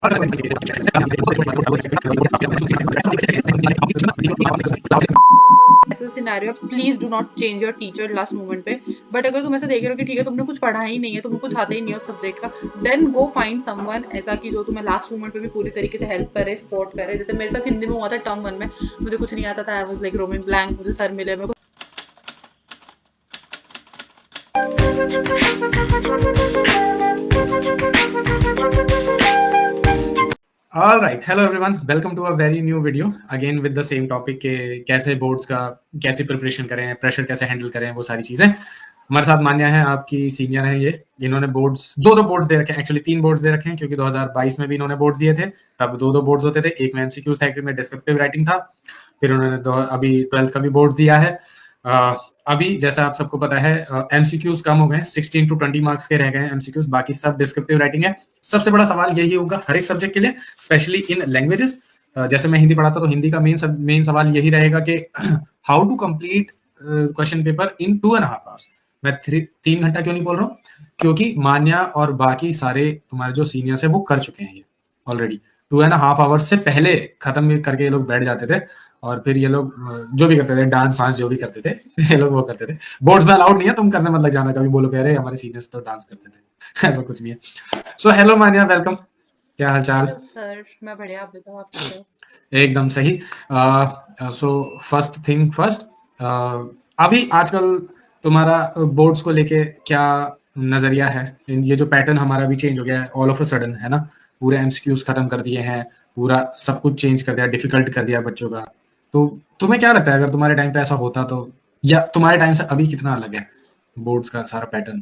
ऐसा scenario, please do not change your teacher last moment पे। But अगर तुम ऐसा देख रहे हो कि ठीक है तुमने कुछ पढ़ा ही नहीं है, तुमको कुछ आता ही नहीं है उस सब्जेक्ट का, देन गो फाइंड समवन ऐसा कि जो तुम्हें लास्ट मोमेंट पे भी पूरी तरीके से हेल्प करे, सपोर्ट करे। जैसे मेरे साथ हिंदी में हुआ था टर्म 1 में, मुझे कुछ नहीं आता था, आई वाज लाइक रोमिंग ब्लैंक, मुझे सर मिले, मेरे को All right, hello everyone, welcome to a very new video again with the same topic के कैसे बोर्ड्स का कैसे प्रिपरेशन करें, प्रेशर कैसे हैंडल करें, वो सारी चीजें। हमारे साथ मान्या है, आपकी सीनियर हैं ये, जिन्होंने बोर्ड्स दो बोर्ड्स दे रखे हैं, एक्चुअली 3 बोर्ड्स दे रखे हैं, क्योंकि 2022 में भी इन्होंने बोर्ड्स दिए थे, तब 2 बोर्ड्स होते थे, एक में एमसीक्यू था, एक में डिस्क्रिप्टिव राइटिंग था। फिर उन्होंने अभी 12th का भी बोर्ड दिया है। अभी जैसा आप सबको पता है एमसीक्यूज कम हो गए, 16 to 20 मार्क्स के रह गए हैं एमसीक्यूज, बाकी सब डिस्क्रिप्टिव राइटिंग है। सबसे बड़ा सवाल यही होगा हर एक सब्जेक्ट के लिए, स्पेशली इन लैंग्वेजेस। जैसे मैं हिंदी पढ़ाता तो हिंदी का मेन सवाल यही रहेगा कि how to complete question paper in 2.5 hours. मैं 3 घंटा क्यों नहीं बोल रहा हूँ, क्योंकि मान्या और बाकी सारे तुम्हारे जो सीनियर्स है वो कर चुके हैं ये ऑलरेडी। 2.5 आवर्स से पहले खत्म करके ये लोग बैठ जाते थे, और फिर ये लोग जो भी करते थे, डांस वांस जो भी करते थे ये लोग वो करते थे। बोर्ड्स में अलाउड नहीं है, तुम करने मत लग जाना, कभी बोलो कह रहे हमारे सीनियर्स तो डांस करते थे ऐसा कुछ नहीं है। सो हेलो मान्या, वेलकम, क्या हालचाल? सर मैं बढ़िया, आप बताओ, आप कैसे हो? एकदम सही। सो फर्स्ट थिंग फर्स्ट, अभी आजकल तुम्हारा बोर्ड्स को लेके क्या नजरिया है? ये जो पैटर्न हमारा भी चेंज हो गया है ऑल ऑफ अ सडन, है ना, पूरे एमसीक्यूज खत्म कर दिए हैं, पूरा सब कुछ चेंज कर दिया, डिफिकल्ट कर दिया बच्चों का। तो तुम्हें क्या लगता है अगर तुम्हारे टाइम पे ऐसा होता तो, या तुम्हारे टाइम से अभी कितना अलग है बोर्ड्स का सारा पैटर्न?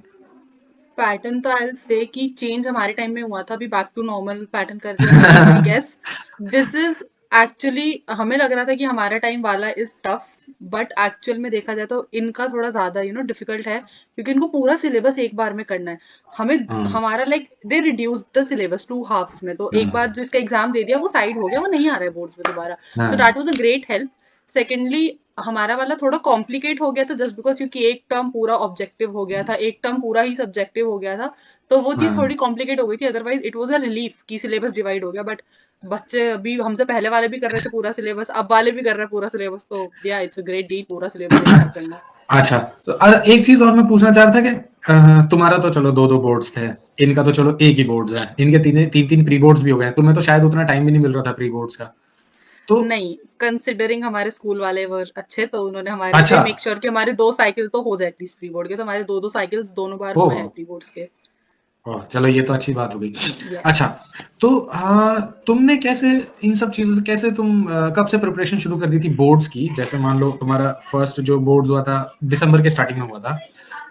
पैटर्न तो आई से कि चेंज हमारे टाइम में हुआ था, अभी बैक टू नॉर्मल पैटर्न कर दिया I guess. This is actually, हमें लग रहा था कि हमारा टाइम वाला इज टफ, बट एक्चुअल में देखा जाए तो इनका थोड़ा ज्यादा डिफिकल्ट है, क्योंकि इनको पूरा सिलेबस एक बार में करना है। हमें हमारा like they reduce the syllabus 2 halves में, तो एक बार जिसका एग्जाम दे दिया वो साइड हो गया, वो नहीं आ रहा है बोर्ड्स में दोबारा। So that was a great help. Secondly हमारा वाला थोड़ा कॉम्प्लिकेट हो गया था, जस्ट बिकॉज क्योंकि एक टर्म पूरा ऑब्जेक्टिव हो गया था, एक टर्म पूरा ही सब्जेक्टिव हो गया था, तो वो चीज थोड़ी कॉम्प्लिकेट हो गई थी। Otherwise it was a relief कि सिलेबस डिवाइड हो गया। बट बच्चे अभी हमसे पहले वाले भी कर रहे थे पूरा सिलेबस, अब वाले भी कर रहे हैं पूरा सिलेबस, तो या इट्स अ ग्रेट डील पूरा सिलेबस करना। अच्छा, तो एक चीज और मैं पूछना चाह रहा था कि तुम्हारा तो चलो 2 बोर्ड्स थे, इनका तो चलो एक ही बोर्ड्स है, इनके 3 प्री बोर्ड्स भी हो गए, तुम्हें तो शायद उतना टाइम भी नहीं मिल रहा था प्री बोर्ड्स का। तो नहीं, कंसिडरिंग हमारे स्कूल वाले वर अच्छे, तो उन्होंने हमारे लिए मेक श्योर कि हमारे 2 साइकिल तो हो जाए एटलीस्ट प्री बोर्ड के, तो हमारे 2 साइकिल्स दोनों बार हुए हैं प्री बोर्ड्स के। चलो ये तो अच्छी बात हो गई। अच्छा, तो तुमने कैसे इन सब चीजों से कैसे तुम कब से प्रिपरेशन शुरू कर दी थी बोर्ड्स की? जैसे मान लो तुम्हारा फर्स्ट जो बोर्ड्स हुआ था दिसंबर के स्टार्टिंग में हुआ था,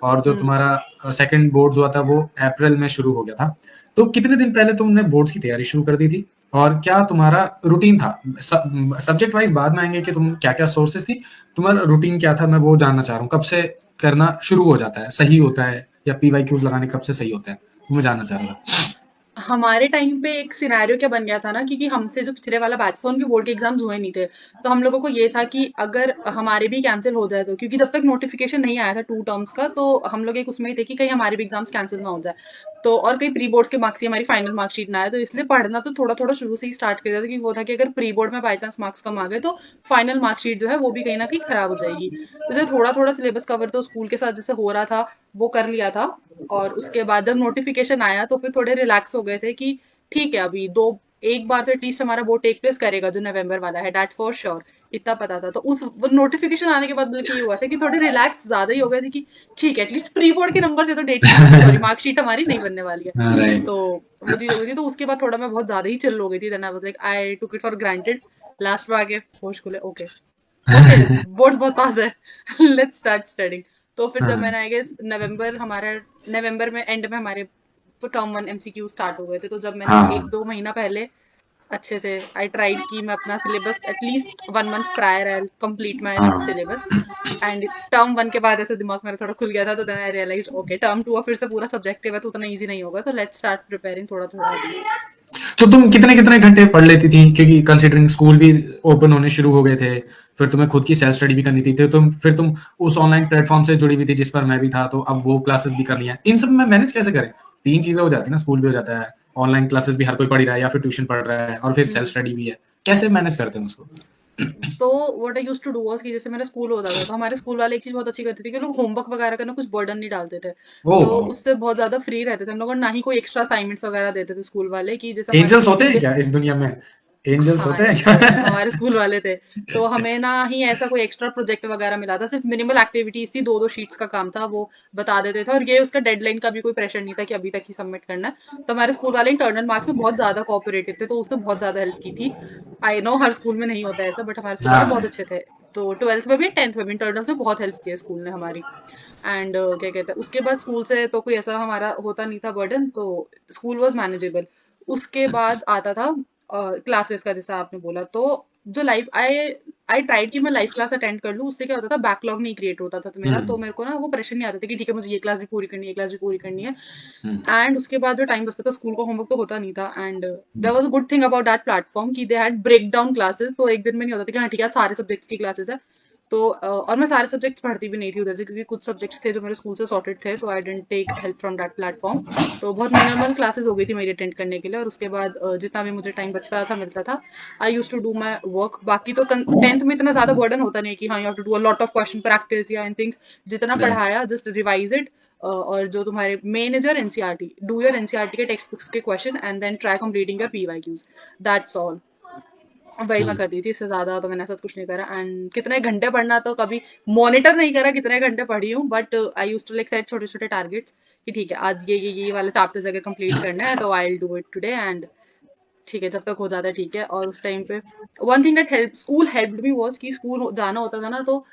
और जो तुम्हारा सेकंड बोर्ड्स हुआ था वो अप्रैल में शुरू हो गया था। तो कितने दिन पहले तुमने बोर्ड्स की तैयारी शुरू कर दी थी, और क्या तुम्हारा रूटीन था? सब्जेक्ट वाइज बाद में आएंगे कि तुम क्या क्या सोर्सेस थी, तुम्हारा रूटीन क्या था, मैं वो जानना चाह रहा हूँ। कब से करना शुरू हो जाता है, सही होता है, या पीवाईक्यूज लगाने कब से सही होता है, मैं जानना चाह रहा था। हमारे टाइम पे एक सिनेरियो क्या बन गया था ना, क्योंकि हमसे जो पिछले वाला बैच था उनके बोर्ड के एग्जाम्स हुए नहीं थे, तो हम लोगों को ये था कि अगर हमारे भी कैंसिल हो जाए तो, क्योंकि जब तक नोटिफिकेशन नहीं आया था 2 टर्म्स का, तो हम लोग एक उसमें ही थे कि कहीं हमारे भी एग्जाम्स कैंसिल ना हो जाए, तो और कहीं प्री बोर्ड्स के मार्क्स ही हमारी फाइनल मार्कशीट ना आए, तो इसलिए पढ़ना तो थोड़ा थोड़ा शुरू से ही स्टार्ट कर दिया था, क्योंकि वो था कि अगर प्री बोर्ड में बाई चांस मार्क्स कम आ गए तो फाइनल मार्कशीट जो है वो भी कहीं ना कहीं खराब हो जाएगी। तो थोड़ा थोड़ा सिलेबस कवर तो स्कूल के साथ जैसे हो रहा था वो कर लिया था, और उसके बाद जब नोटिफिकेशन आया तो फिर थोड़े रिलैक्स हो गए थे कि ठीक है अभी एक बार तो एटलीस्ट हमारा बोर्ड टेक प्लेस करेगा जो नवंबर वाला है, दैट्स फॉर श्योर, इतना पता था। तो उस नोटिफिकेशन आने के बाद बल्कि ये हुआ था कि थोड़े रिलैक्स ज्यादा ही हो गए थे कि ठीक है एटलीस्ट प्री बोर्ड के नंबर से तो डेट सॉरी मार्कशीट हमारी नहीं बनने वाली है, तो वो चीज हो गई थी। तो उसके बाद थोड़ा मैं बहुत ज्यादा ही चिल हो गई थी, then I was like I took it for granted. Last में आके होश खुले, ओके बोर्ड बहुत पास है, लेट्स स्टार्ट स्टडिंग। तो फिर जब मैंने आई गेस नवंबर में एंड में हमारे टर्म 1 एमसीक्यू स्टार्ट हो गए थे, तो जब मैंने 1-2 महीना पहले अच्छे से आई ट्राइड कि मैं अपना syllabus at least 1 month prior I complete my syllabus, and term 1 के बाद ऐसे दिमाग मेरा थोड़ा खुल गया था, तो then I realised okay term 2 फिर से पूरा सब्जेक्टिव है तो उतना इजी नहीं होगा, तो लेट्स स्टार्ट प्रिपेयरिंग थोड़ा थोड़ा। तो तुम कितने कितने घंटे पढ़ लेती थी, क्योंकि कंसीडरिंग स्कूल भी ओपन होने शुरू हो गए थे, फिर तुम्हें खुद की सेल्फ स्टडी भी करनी थी, फिर तुम उस ऑनलाइन प्लेटफॉर्म से जुड़ी हुई थी जिस पर मैं भी था, तो अब वो क्लासेस भी करनी है, इन सब में मैनेज कैसे करें? 3 चीजें हो जाती है ना, स्कूल भी हो जाता है, ऑनलाइन क्लासेस भी हर कोई पढ़ ही रहा है या फिर ट्यूशन पढ़ रहा है और फिर सेल्फ हम्म। स्टडी भी है, कैसे मैनेज करते हैं उसको? तो what I used to do was कि जैसे मेरा स्कूल होता था तो हमारे स्कूल वाले एक चीज बहुत अच्छी करते थे कि लोग होमवर्क वगैरह का ना कुछ बर्डन नहीं डालते थे, ओ तो उससे बहुत ज्यादा फ्री रहते थे हम लोग, और ना ही कोई एक्स्ट्रा असाइनमेंट्स वगैरह देते थे स्कूल वाले कि जैसे हमारे एंजल्स स्कूल होते हैं सीधे। क्या इस दुनिया में? एंजल्स हाँ होते हैं तो क्या? हमारे स्कूल वाले थे, तो हमें ना ही ऐसा कोई एक्स्ट्रा प्रोजेक्ट वगैरह मिला था, सिर्फ मिनिमल एक्टिविटीज थी, 2-2 शीट्स का काम था, वो बता देते थे, और ये उसका डेडलाइन का भी कोई प्रेशर नहीं था कि अभी तक ही सबमिट करना है। तो हमारे स्कूल वाले इंटरनल मार्क्स में बहुत ज्यादा कोऑपरेटिव थे, तो उसने बहुत ज्यादा हेल्प की थी। आई नो हर स्कूल में नहीं होता है ऐसा, बट हमारे स्कूल वाले बहुत हाँ अच्छे थे। तो 12th में भी 10th में भी इंटरनल्स में बहुत हेल्प की है स्कूल ने हमारी। एंड क्या कहते हैं, उसके बाद स्कूल से तो कोई ऐसा हमारा होता नहीं था बर्डन, तो स्कूल वाज मैनेजेबल। उसके बाद आता था क्लासेस का, जैसा आपने बोला, तो जो लाइफ आई ट्राइड कि मैं लाइव क्लास अटेंड कर लूँ, उससे क्या होता था बैकलॉग नहीं क्रिएट होता था, तो मेरा तो हम्म मेरे को ना वो प्रेशर नहीं आता था कि ठीक है मुझे ये क्लास भी पूरी करनी है, ये क्लास भी पूरी करनी है। हम्म एंड उसके बाद जो टाइम बचता था स्कूल का होमवर्क तो होता नहीं था, and there hmm was a good thing about that platform कि they had break down classes, तो एक दिन में नहीं होता था कि हाँ ठीक है आज सारे सब्जेक्ट्स की क्लासेस है। तो और मैं सारे सब्जेक्ट्स पढ़ती भी नहीं थी उधर से, क्योंकि कुछ सब्जेक्ट्स थे जो मेरे स्कूल से सॉर्टेड थे, तो I didn't take help from that platform. तो बहुत मिनिमल क्लासेस हो गई थी मेरी अटेंड करने के लिए, और उसके बाद जितना भी मुझे टाइम बचता था मिलता था, I use to do my work. बाकी तो 10th में इतना ज्यादा बर्डन होता नहीं है कि हाँ you have to do a lot of question practice या इन थिंग्स। जितना राइट पढ़ाया जस्ट रिवाइज इट, और जो तुम्हारे main is your NCERT, do your NCERT के टेक्स्ट बुक्स के क्वेश्चन and then try completing your PYQs, that's all. वही मैं हम्म करती थी, इससे ज्यादा तो मैंने ऐसा कुछ नहीं करा। एंड कितने घंटे पढ़ना तो कभी मॉनिटर नहीं करा कितने घंटे पढ़ी हूँ, but I use to like set छोटे छोटे टारगेट्स कि ठीक है आज ये वाले चैप्टर्स अगर कंप्लीट करना है तो I will do it today, and ठीक है जब तक हो जाता है ठीक है। और उस टाइम पे one thing that help school helped me was कि स्कूल जाना होता था ना, तो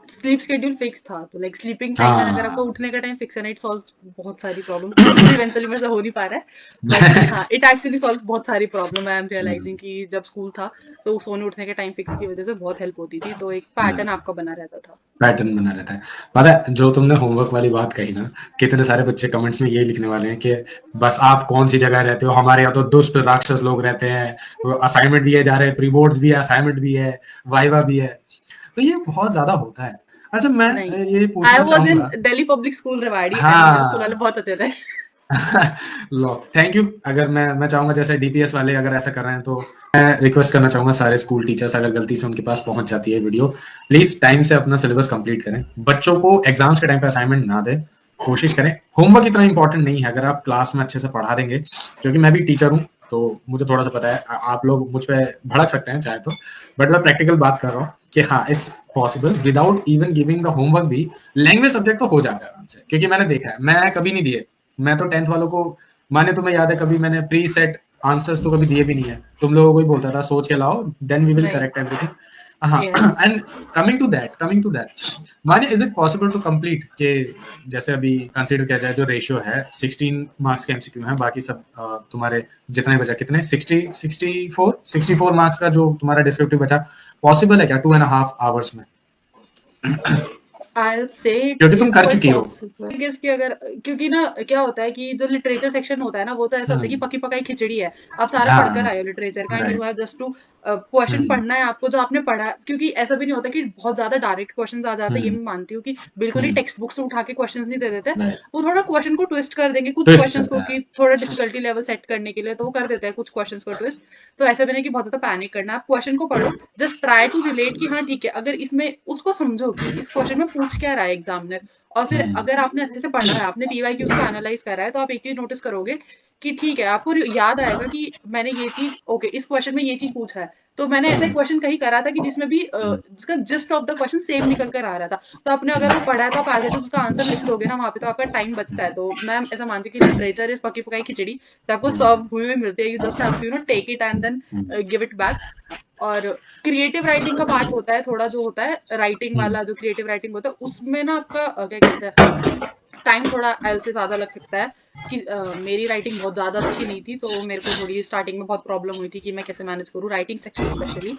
स्लीप शेड्यूल फिक्स था, तो लाइक स्लीपिंग टाइम एंड अगर आपका हाँ उठने का टाइम फिक्स है ना, इट सॉल्व्स बहुत सारी प्रॉब्लम्स। इवेंचुअली मेरे से हो नहीं पा रहा है, बट हाँ इट एक्चुअली सॉल्व्स बहुत सारी प्रॉब्लम। आई एम रियलाइजिंग कि जब स्कूल था तो सोने उठने के टाइम फिक्स की वजह से बहुत हेल्प होती थी, तो एक पैटर्न आपका बना रहता था। पैटर्न बना रहता है। पता है जो तुमने होमवर्क वाली बात कही ना, कितने सारे बच्चे कमेंट्स में ये लिखने वाले हैं कि बस आप कौन सी जगह रहते हो, हमारे यहाँ तो दुष्ट राक्षस लोग रहते हैं, असाइनमेंट दिए जा रहे हैं, प्री बोर्ड्स भी है, असाइनमेंट भी है, वाइवा भी है, तो ये बहुत ज्यादा होता है। अच्छा मैं नहीं, ये आई पूछना वॉज इन चाहूंगा। Delhi public school Rewari and मेरे स्कूल वाले हाँ बहुत अच्छे थे। लो थैंक यू। अगर मैं चाहूंगा जैसे डीपीएस वाले अगर ऐसा कर रहे हैं तो मैं रिक्वेस्ट करना चाहूंगा सारे स्कूल टीचर्स, अगर गलती से उनके पास पहुंच जाती है वीडियो, प्लीज टाइम से अपना सिलेबस कंप्लीट करें, बच्चों को एग्जाम्स के टाइम पे असाइनमेंट ना दें, कोशिश करें। होमवर्क इतना इंपॉर्टेंट नहीं है, अगर आप क्लास में अच्छे से पढ़ा देंगे, क्योंकि मैं भी टीचर हूँ तो मुझे थोड़ा सा पता है, आप लोग मुझ पे भड़क सकते हैं चाहे तो, बट मैं प्रैक्टिकल बात कर रहा हूँ कि हाँ it's possible without even giving the homework भी लैंग्वेज सब्जेक्ट तो हो जाता है आराम से, क्योंकि मैंने देखा है, मैं कभी नहीं दिए। मैं तो 10th वालों को, माने तुम्हें याद है कभी मैंने प्री सेट आंसर्स तो कभी दिए भी नहीं है, तुम लोगों को ही बोलता था सोच के लाओ देन वी विल नहीं। Correct everything. हाँ yes. And coming to that माने is it possible to complete के, जैसे अभी कंसीडर किया जाए जो रेशियो है 16 मार्क्स के एमसीक्यू है, बाकी सब तुम्हारे जितने बचा, कितने 64 मार्क्स का जो तुम्हारा डिस्क्रिप्टिव बचा, पॉसिबल है क्या 2.5 आवर्स में? I'll say it क्योंकि तुम is कर quite चुकी हो। possible. I guess कि अगर, क्योंकि ना क्या होता है कि जो लिटरेचर सेक्शन होता है ना, वो तो ऐसा होता है कि हम्म, पकी पकाई खिचड़ी है। आप सारा पढ़कर हाँ आए हो लिटरेचर का, and you write. Have just to question hmm पढ़ना है आपको जो आपने पढ़ा है। क्योंकि ऐसा भी नहीं होता कि बहुत ज्यादा डायरेक्ट क्वेश्चन आ जाते हैं, ये हम्म मैं मानती हूँ कि बिल्कुल ही हम्म टेक्स्ट बुक से उठा के क्वेश्चन नहीं दे देते। राइट। वो थोड़ा क्वेश्चन को ट्विस्ट कर देंगे कुछ ट्विस्ट क्वेश्चन करता को, है। कि थोड़ा डिफिकल्टी लेवल सेट करने के लिए, तो वो कर देते हैं कुछ क्वेश्चन को ट्विस्ट। तो ऐसा भी नहीं कि बहुत ज्यादा पैनिक करना है, आप क्वेश्चन को पढ़ो, जस्ट ट्राई टू रिलेट कि हाँ ठीक है, अगर इसमें उसको समझो कि इस क्वेश्चन में पूछ क्या रहा है एग्जामिनर। और फिर हम्म अगर आपने अच्छे से पढ़ा है, आपने पीवाईक्यूज को एनालाइज करा है, तो आप एक चीज नोटिस करोगे कि ठीक है, आपको याद आएगा कि मैंने ये चीज, ओके इस क्वेश्चन में ये चीज पूछा है, तो मैंने ऐसा क्वेश्चन कहीं करा था कि जिसमें भी जिसका gist of the question same निकल कर आ रहा था। तो आपने अगर वो पढ़ा है तो आप एज इट इज उसका आंसर लिख दोगे ना वहां पे, तो आपका टाइम बचता है। तो मैं ऐसा मानती हूँ कि लिटरेचर इज पकी पकाई खिचड़ी, तो आपको सर्व हुई हुई मिलती है, you just have to take it and then give it back. और क्रिएटिव राइटिंग का पार्ट होता है थोड़ा, जो होता है राइटिंग वाला, जो क्रिएटिव राइटिंग होता है उसमें ना आपका क्या कहते हैं, टाइम थोड़ा एल से ज्यादा लग सकता है। कि मेरी राइटिंग बहुत ज्यादा अच्छी नहीं थी, तो मेरे को थोड़ी स्टार्टिंग में बहुत प्रॉब्लम हुई थी कि मैं कैसे मैनेज करूँ राइटिंग सेक्शन स्पेशली।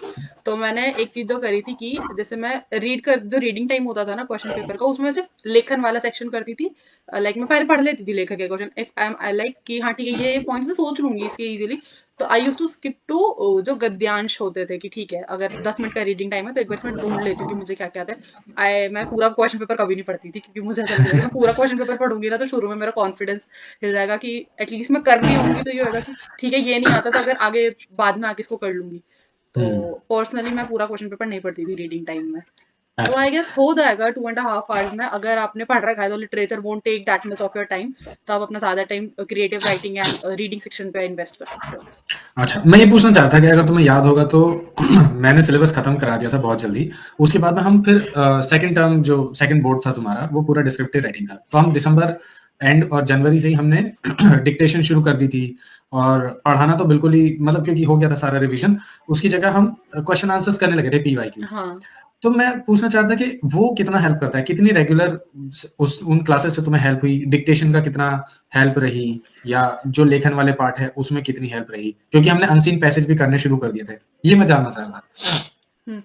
तो मैंने एक चीज जो करी थी कि जैसे मैं जो रीडिंग टाइम होता था ना क्वेश्चन पेपर का, उसमें सिर्फ लेखन वाला सेक्शन करती थी। लाइक मैं पहले पढ़ लेती थी लेखक के question, if I am I like कि हाँ ठीक है ये पॉइंट्स मैं सोच लूंगी इसके इजीली, तो आई यूज टू स्किप टू जो गद्यांश होते थे कि ठीक है अगर 10 मिनट का रीडिंग टाइम है तो एक बार इसमें ढूंढ लेती हूँ कि मुझे क्या क्या आता है। मैं पूरा क्वेश्चन पेपर कभी नहीं पढ़ती थी क्योंकि मुझे ऐसा लगता है कि मैं पूरा क्वेश्चन पेपर पढ़ूंगी ना तो शुरू में मेरा कॉन्फिडेंस हिल जाएगा कि एटलीस्ट मैं कर रही होंगी, तो ये होगा कि ठीक है ये नहीं आता तो अगर आगे बाद में आके इसको कर लूंगी। तो पर्सनली मैं पूरा क्वेश्चन पेपर नहीं पढ़ती थी रीडिंग टाइम में। तो अच्छा। आई गेस हो जाएगा 2.5 आवर्स में, अगर आपने पढ़ रखा है तो literature won't take that much of your time, तो आप अपना ज्यादा time creative writing and reading section पे इन्वेस्ट कर सकते हो। अच्छा, मैं ये पूछना चाह रहा था कि अगर तुम्हें याद होगा तो मैंने सिलेबस खत्म करा दिया था बहुत जल्दी। उसके बाद में हम फिर सेकंड टर्म जो सेकंड बोर्ड था तुम्हारा वो पूरा डिस्क्रिप्टिव राइटिंग था, तो हम दिसंबर एंड और जनवरी से ही हमने डिक्टेशन शुरू कर दी थी और पढ़ाना तो बिल्कुल ही मतलब क्योंकि हो गया था सारा रिवीजन। उसकी जगह हम क्वेश्चन आंसर्स करने लगे थे पीवाईक्यूज। हाँ। तो मैं पूछना चाहता था कि वो कितना हेल्प करता है, कितनी रेगुलर उस उन क्लासेस से तुम्हें हेल्प हुई, डिक्टेशन का कितना हेल्प रही, या जो लेखन वाले पार्ट है उसमें कितनी हेल्प रही, क्योंकि हमने अनसीन पैसेज भी करने शुरू कर दिए थे, ये मैं जानना चाह रहा था। हम्म,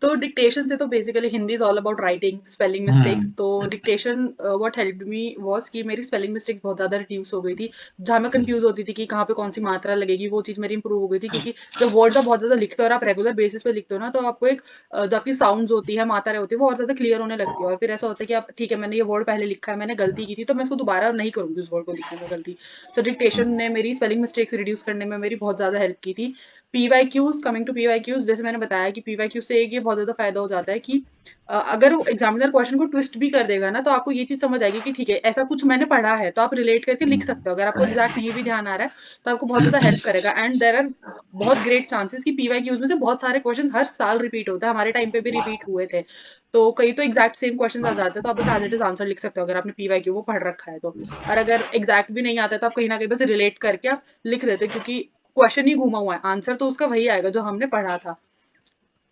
तो डिक्टेशन से तो basically Hindi is all about writing spelling mistakes. Hmm. तो dictation what helped me was कि मेरी स्पेलिंग मिस्टेक्स बहुत ज्यादा रिड्यूस हो गई थी। जहां मैं कंफ्यूज होती थी कि कहाँ पे कौन सी मात्रा लगेगी, वो चीज मेरी इंप्रूव हो गई थी, क्योंकि जब वर्ड्स आप बहुत ज्यादा लिखते हो और आप रेगुलर बेसिस पे लिखते हो ना, तो आपको एक जो आपकी साउंड्स होती है, मात्राएं होती है, वो और ज्यादा क्लियर होने लगती है। और फिर ऐसा होता है कि आप ठीक है मैंने ये वर्ड पहले लिखा है, मैंने गलती की थी, तो मैं उसको दोबारा नहीं करूंगी उस वर्ड को लिखने में गलती। तो डिक्टेशन ने मेरी स्पेलिंग मिस्टेक्स रिड्यूस करने में मेरी बहुत ज्यादा हेल्प की थी। पीवाईक्यूज, कमिंग टू पीवाईक्यूज, जैसे मैंने बताया कि पीवाईक्यूज से एक ये बहुत ज्यादा फायदा हो जाता है कि अगर वो एग्जामिनर क्वेश्चन को ट्विस्ट भी कर देगा ना, तो आपको ये चीज समझ आएगी कि ठीक है ऐसा कुछ मैंने पढ़ा है, तो आप रिलेट करके लिख सकते हो। अगर आपको एग्जैक्ट नहीं भी ध्यान आ रहा है तो आपको बहुत ज्यादा हेल्प करेगा। एंड देयर आर बहुत ग्रेट चांसेस कि पीवाईक्यूज में से बहुत सारे क्वेश्चन हर साल रिपीट होता है, हमारे टाइम पे भी रिपीट हुए थे। तो कई तो एग्जैक्ट सेम क्वेश्चन आ जाते हैं, तो आप बस एज इट इज आंसर लिख सकते हो अगर आपने पीवाईक्यू वो पढ़ रखा है तो। और अगर एग्जैक्ट भी नहीं आता है तो आप कहीं ना कहीं बस रिलेट करके आप लिख देते, क्योंकि क्वेश्चन ही घूमा हुआ है, आंसर तो उसका वही आएगा जो हमने पढ़ा था।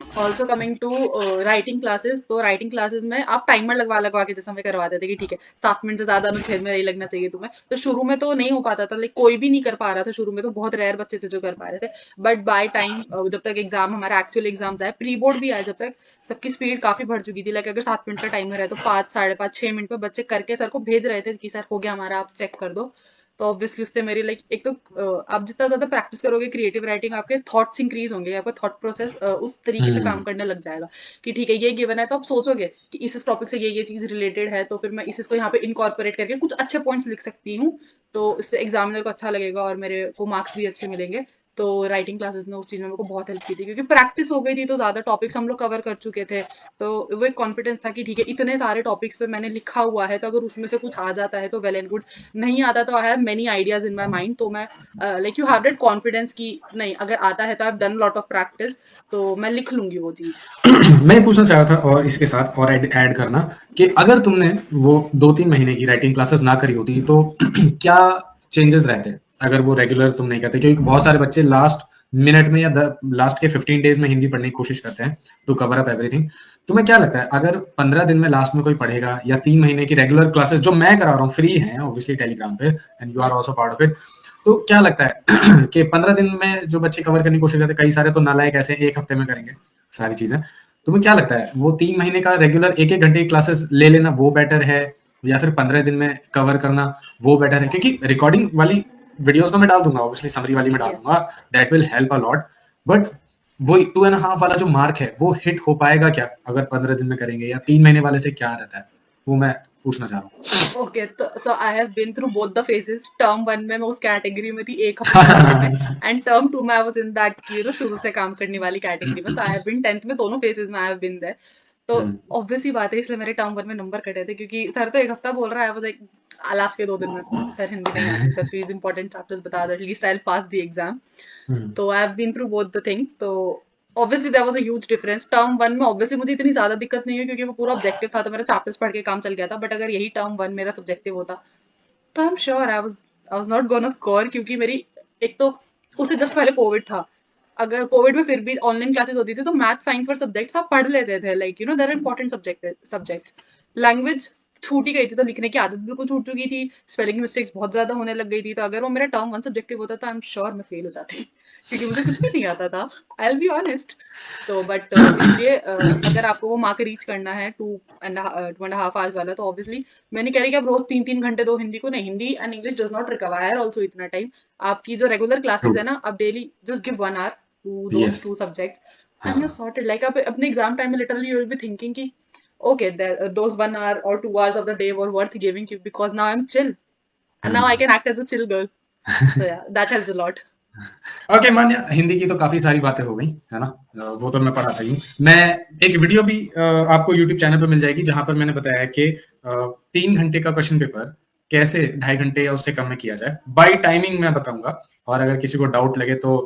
Also coming to writing classes, तो राइटिंग क्लासेस में आप टाइमर लगवा लगवा के जैसे हमें करवाते थे कि ठीक है 7 मिनट से ज्यादा अनुच्छेद में नहीं लगना चाहिए तुम्हें। तो शुरू में तो नहीं हो पाता था, लाइक कोई भी नहीं कर पा रहा था शुरू में, तो बहुत रेयर बच्चे थे जो कर पा रहे थे। बट बाय टाइम जब तक एग्जाम हमारा एक्चुअल एग्जाम आए, प्री बोर्ड भी आए, जब तक सबकी स्पीड काफी बढ़ चुकी थी। लाइक अगर 7 मिनट का टाइमर है तो 5, 5.5, 6 मिनट में बच्चे करके सर को भेज रहे थे कि सर हो गया हमारा, आप चेक कर दो। तो ऑब्वियसली उससे मेरी लाइक एक तो आप जितना ज्यादा प्रैक्टिस करोगे क्रिएटिव राइटिंग, आपके थॉट्स इंक्रीज होंगे, आपका थॉट प्रोसेस उस तरीके से काम करने लग जाएगा कि ठीक है ये गिवन है तो आप सोचोगे कि इस टॉपिक से ये चीज रिलेटेड है, तो फिर मैं इसको यहाँ पे इनकॉर्पोरेट करके कुछ अच्छे पॉइंट्स लिख सकती हूँ। तो इससे एग्जामिनर को अच्छा लगेगा और मेरे को मार्क्स भी अच्छे मिलेंगे। तो राइटिंग क्लासेस ने उस चीज में मेरे को बहुत हेल्प की थी, क्योंकि प्रैक्टिस हो गई थी तो ज्यादा टॉपिक्स हम लोग कवर कर चुके थे। तो वो एक कॉन्फिडेंस था कि ठीक है इतने सारे टॉपिक्स पे मैंने लिखा हुआ है, तो अगर उसमें से कुछ आ जाता है तो वेल एंड गुड, नहीं आता तो I have many ideas in my mind. तो मैं like you have that confidence कि नहीं अगर आता है तो I have done lot of practice, तो मैं लिख लूंगी वो चीज। मैं ये पूछना चाह रहा था और इसके साथ और ऐड करना कि अगर तुमने वो 2-3 महीने की राइटिंग क्लासेस ना करी होती तो क्या चेंजेस रहते अगर वो रेगुलर तुम नहीं करते, क्योंकि बहुत सारे बच्चे लास्ट मिनट में या लास्ट के 15 डेज में हिंदी पढ़ने की कोशिश करते हैं टू कवर अप एवरीथिंग। तुम्हें क्या लगता है अगर 15 दिन में लास्ट में कोई पढ़ेगा या 3 महीने की रेगुलर क्लासेस जो मैं करा रहा हूँ फ्री है ऑब्वियसली टेलीग्राम पे and you are also part of it, तो क्या लगता है कि 15 दिन में जो बच्चे कवर करने की कोशिश करते हैं, कई सारे तो नालायक ऐसे 1 हफ्ते में करेंगे सारी चीजें, तुम्हें क्या लगता है वो 3 महीने का रेगुलर 1-1 घंटे की क्लासेस ले लेना वो बेटर है या फिर 15 दिन में कवर करना वो बेटर है? क्योंकि रिकॉर्डिंग वाली वीडियोस तो मैं डाल दूंगा ऑब्वियसली, समरी वाली मैं डाल दूंगा, that will help a lot, but वो 2.5 वाला जो मार्क है वो हिट हो पाएगा क्या अगर 15 दिन में करेंगे, या 3 महीने वाले से क्या रहता है वो मैं पूछना चाह रहा हूँ। ओके, तो so I have been through both the phases. Term 1 में मैं उस कैटेगरी में थी 1 हफ्ते वाले में, एंड टर्म 2 में आई वाज इन दैट की शुरू से काम करने वाली कैटेगरी में। सो आई हैव बीन 10th में, दोनों फेजेस में आई हैव बीन देयर। तो ऑब्वियस ही बात है, इसलिए मेरे टर्म 1 में नंबर कटे थे, क्योंकि सर तो 1 हफ्ता बोल रहा है, वो लाइक लास्ट के 2 दिन में सर हिंदी नहीं आती, सर प्लीज इंपॉर्टेंट चैप्टर्स बता दो, at least I will pass the exam. तो I have been through both the things. तो obviously there was a huge difference. Term 1 में ऑब्वियसली मुझे इतनी ज्यादा दिक्कत नहीं हुई, क्योंकि वो पूरा ऑब्जेक्टिव था, तो मेरा चैप्टर्स पढ़ के काम चल गया था। बट अगर यही टर्म 1 मेरा सब्जेक्टिव होता तो I am sure I was not gonna score, क्योंकि मेरी एक तो उससे जस्ट पहले कोविड था। अगर कोविड में फिर भी ऑनलाइन क्लासेस होती थी तो मैथ साइंस और सब्जेक्ट्स आप पढ़ लेते थे, like you know there are important subjects. Language छूट ही गई थी, तो लिखने की आदत बिल्कुल छूट चुकी थी, स्पेलिंग मिस्टेक्स बहुत ज्यादा होने लग गई थी। तो अगर वो मेरा टर्म 1 सब्जेक्टिव होता तो आई एम श्योर मैं फेल हो जाती। क्योंकि मुझे कुछ भी नहीं आता था, आई विल बी ऑनेस्ट। तो बट इसलिए अगर आपको वो मार्क रीच करना है 2.5 hours वाला, तो ऑब्वियसली मैं नहीं कह रही कि आप रोज 3-3 घंटे दो हिंदी को, नहीं, Hindi and English does not require also इतना टाइम। आपकी जो रेगुलर क्लासेस ट्रू। है ना, आप daily just give 1 hour to yes. Those 2 subjects हाँ। and you're sorted। Like आप अपने एग्जाम टाइम में literally you will be thinking कि okay, those 1 hour or 2 hours of the day were worth giving you because now I'm chill and now I हाँ। can act as a chill girl. So yeah, that helps a lot. Okay मान्य, हिंदी की तो काफी सारी बातें हो गई है ना, वो तो मैं पढ़ाता ही हूँ। मैं एक वीडियो भी आपको यूट्यूब चैनल पे मिल जाएगी जहां पर मैंने बताया कि 3 घंटे का क्वेश्चन पेपर कैसे 2.5 घंटे या उससे कम में किया जाए बाई टाइमिंग मैं बताऊंगा। और अगर किसी को डाउट लगे तो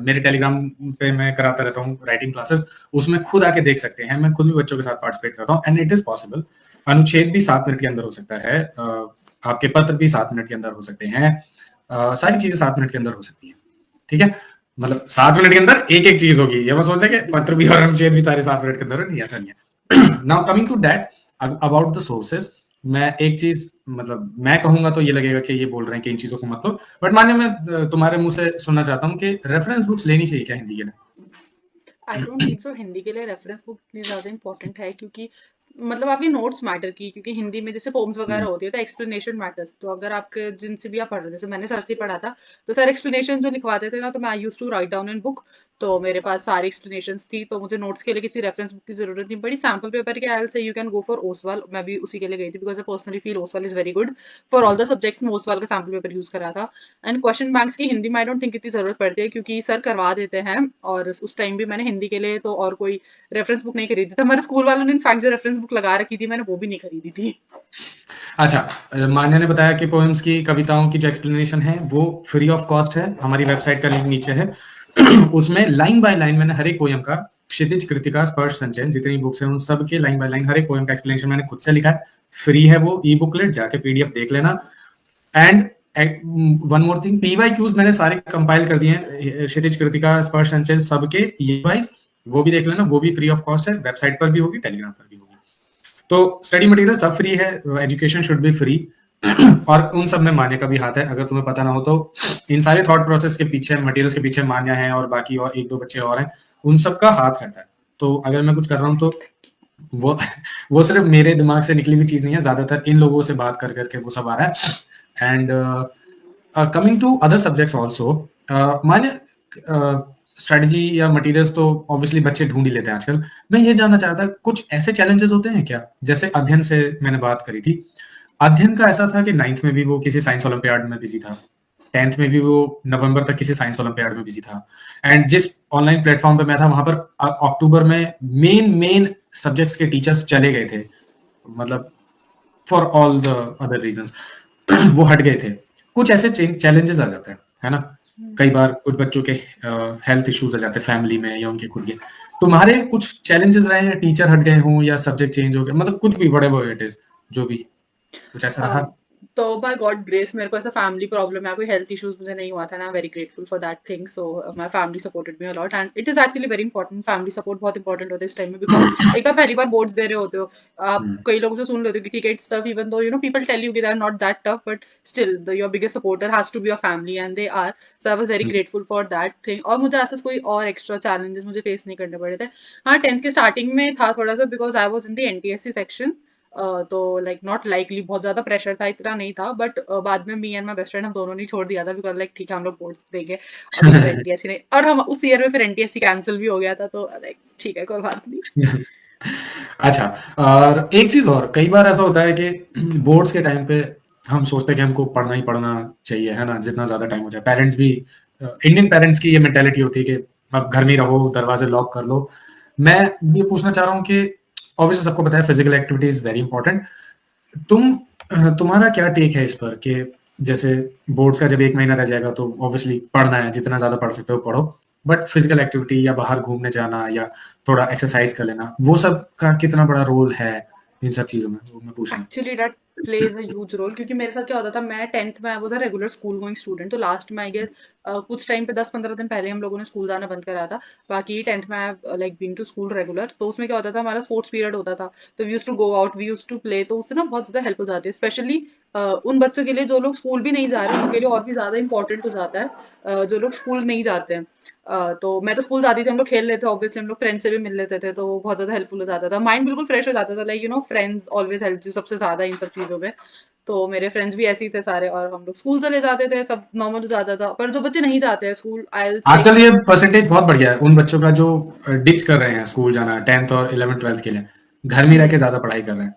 मेरे टेलीग्राम पे मैं कराता रहता हूँ राइटिंग क्लासेस, उसमें खुद आके देख सकते हैं। मैं खुद भी बच्चों के साथ पार्टिसिपेट करता हूँ एंड इट इज पॉसिबल। अनुच्छेद भी 7 मिनट के अंदर हो सकता है, आपके पत्र भी 7 मिनट के अंदर हो सकते हैं, सारी चीजें 7 मिनट के अंदर हो सकती है। ठीक है, मतलब 7 मिनट के अंदर एक एक चीज होगी, ये मैं सोचते कि पत्र भी और अनुच्छेद भी सारे 7 मिनट के अंदर, नहीं ऐसा नहीं है। Now coming to that about the sources, मैं एक चीज मतलब मैं कहूंगा तो ये लगेगा कि ये बोल रहे हैं कि इन चीजों को मतलब, बट मानिए मैं तुम्हारे मुंह से सुनना चाहता हूँ कि रेफरेंस बुक्स लेनी चाहिए क्या हिंदी के I don't think so Hindi के लिए रेफरेंस बुक इतनी ज्यादा इंपॉर्टेंट है, क्योंकि मतलब आपके नोट्स मैटर की, क्योंकि हिंदी में जैसे पोम्स वगैरह लिए? होती है तो एक्सप्लेनेशन मैटर्स। तो अगर आपके जिनसे भी आप पढ़ रहे हो, जैसे मैंने सर से पढ़ा था, तो सर एक्सप्लेनेशन जो लिखवाते थे ना, तो मैं I use to write down in book. तो मेरे पास सारी एक्सप्लेनेशंस थी, तो मुझे नोट्स के लिए किसी रेफरेंस बुक की जरूरत नहीं पड़ी। सैम्पल पेपर के आई से you can go for Oswal, मैं भी उसी के लिए गई थी because I personally feel Oswal is very good for all the subjects में। ओसवाल का सैम्पल पेपर यूज करा था। एंड क्वेश्चन बैंक्स की हिंदी में आई डोंट थिंक इतनी जरूरत पड़ती है, क्योंकि सर करवा देते हैं। और उस टाइम भी मैंने हिंदी के लिए तो और कोई रेफरेंस बुक नहीं खरीदी थी। हमारे स्कूल वालों ने इनफैक्ट जो रेफरेंस बुक लगा रखी थी, मैंने वो भी नहीं खरीदी थी। अच्छा, मान्या ने बताया कि पोएम्स की, कविताओं की जो एक्सप्लेनेशन है वो फ्री ऑफ कॉस्ट है, हमारी वेबसाइट का लिंक नीचे है। उसमें लाइन बाय लाइन मैंने हर एक पोएम का, क्षितिज, कृतिका, स्पर्श, संचयन, जितनी बुक्स हैं उन सब के लाइन बाय लाइन हर एक पोएम का एक्सप्लेनेशन मैंने खुद से लिखा है। फ्री है वो ई बुकलेट, जाके पीडीएफ देख लेना। And one more thing, PYQs मैंने सारे कंपाइल कर दिए हैं, क्षितिज, कृतिका, स्पर्श, संचयन सबके ये वाइज, वो भी देख लेना, वो भी फ्री ऑफ कॉस्ट है, वेबसाइट पर भी होगी, टेलीग्राम पर भी होगी। तो स्टडी मटेरियल सब फ्री है, एजुकेशन शुड बी फ्री। और उन सब में मान्य का भी हाथ है, अगर तुम्हें पता ना हो तो। इन सारे थॉट प्रोसेस के पीछे, मटेरियल्स के पीछे मान्य है और बाकी और एक दो बच्चे और हैं, उन सब का हाथ रहता है। तो अगर मैं कुछ कर रहा हूँ तो वो वो सिर्फ मेरे दिमाग से निकली हुई चीज नहीं है, ज्यादातर इन लोगों से बात कर करके वो सब आ रहा है। And coming to other subjects also, मान्य स्ट्रेटजी या मटेरियल्स तो ऑब्वियसली बच्चे ढूंढ ही लेते हैं आजकल। मैं ये जानना चाह रहा था, कुछ ऐसे चैलेंजेस होते हैं क्या, जैसे अध्ययन से मैंने बात करी थी, अध्ययन का ऐसा था कि 9th में भी वो किसी साइंस ओलंपियाड में बिजी था, 10th में भी वो नवंबर तक किसी साइंस ओलंपियाड में बिजी था, एंड जिस ऑनलाइन प्लेटफॉर्म पे मैं था वहां पर अक्टूबर में मेन सब्जेक्ट्स के टीचर्स चले गए थे, मतलब for all the other reasons वो हट गए थे। कुछ ऐसे चैलेंजेस आ जाते हैं, है ना, कई बार कुछ बच्चों के हेल्थ इश्यूज आ जाते हैं फैमिली में या उनके खुद के। तुम्हारे कुछ चैलेंजेस रहे हैं, टीचर हट गए हों या सब्जेक्ट चेंज हो गया, मतलब कुछ भी व्हाटएवर इट इज, जो भी कुछ ऐसा रहा? तो बाय गॉड ग्रेस मेरे को ऐसा फैमिली प्रॉब्लम है, कोई हेल्थ इश्यूज मुझे नहीं हुआ था ना, very grateful for that thing. So my family supported me a lot and it is actually very important. Family support बहुत इंपॉर्टेंट होता है इस टाइम में, बिकॉज एक आप पहली बार बोर्ड्स दे रहे होते हो, आप कई लोगों से सुन लेते हो कि ठीक है it's tough, even though you know people tell you कि they are not that tough, but still your biggest supporter has to be your family and they are. So I was very grateful for that thing. और मुझे ऐसा कोई और extra challenges मुझे face नहीं करने पड़े थे। हाँ, 10th के स्टार्टिंग में था थोड़ा सा, because I was in the NTSC section. तो लाइक नॉट लाइकली बहुत ज्यादा प्रेशर था, इतना नहीं था, बट बाद में me and my best friend हम दोनों ने छोड़ दिया था, बिकॉज लाइक ठीक है हम लोग बोर्ड देंगे अभी तो एनटीएससी नहीं। और हम उस ईयर में फिर एनटीएससी कैंसिल भी हो गया था, तो लाइक ठीक है कोई बात नहीं। अच्छा, और एक चीज और, कई बार ऐसा होता है कि बोर्ड्स के टाइम पे हम सोचते हैं कि हमको पढ़ना ही पढ़ना चाहिए, है ना, जितना ज्यादा टाइम हो जाए। पेरेंट्स भी, इंडियन पेरेंट्स की ये मेंटेलिटी होती है कि अब घर में ही रहो, दरवाजे लॉक कर लो। मैं ये पूछना चाह रहा हूँ कि ऑब्वियसली सबको पता है physical activity is very important. तुम्हारा क्या टेक है इस पर कि जैसे बोर्ड्स का जब 1 महीना रह जाएगा तो ऑब्वियसली पढ़ना है, जितना ज्यादा पढ़ सकते हो पढ़ो, बट फिजिकल एक्टिविटी या बाहर घूमने जाना या थोड़ा एक्सरसाइज कर लेना, वो सब का कितना बड़ा रोल है इन सब चीजों में, वो मैं पूछ रहा हूँ। Actually that plays a huge role, क्योंकि मेरे साथ क्या होता था, मैं 10th में I was a regular school going student. तो लास्ट में आई गेस कुछ टाइम पे 10-15 दिन पहले हम लोगों ने स्कूल जाना बंद करा था। बाकी 10th में I like been to school regular. तो उसमें क्या होता था, हमारा स्पोर्ट्स पीरियड होता था, तो we used to go out, we used to play. तो उससे ना बहुत ज्यादा हेल्प हो जाती है, स्पेशली उन बच्चों के लिए जो लोग स्कूल भी नहीं जा रहे उनके लिए और भी ज्यादा इंपॉर्टेंट हो जाता है, जो लोग स्कूल नहीं जाते हैं। तो मैं तो स्कूल जाती थी, हम लोग खेल लेते थे, ऑब्वियसली हम लोग फ्रेंड से भी मिल लेते थे, तो वो बहुत ज्यादा हेल्पफुल हो जाता था, माइंड बिल्कुल फ्रेश हो जाता था, like friends always help you सबसे ज्यादा इन सब चीजों में। तो मेरे फ्रेंड्स भी ऐसे ही थे सारे, और हम लोग स्कूल चले जाते थे, सब नॉर्मल हो जाता था। पर जो बच्चे नहीं जाते हैं स्कूल, आई विल से आजकल कि ये परसेंटेज बहुत बढ़ गया है उन बच्चों का जो डिच कर रहे हैं स्कूल जाना 10th और 11th 12th के लिए, घर में रह के ज्यादा पढ़ाई कर रहे हैं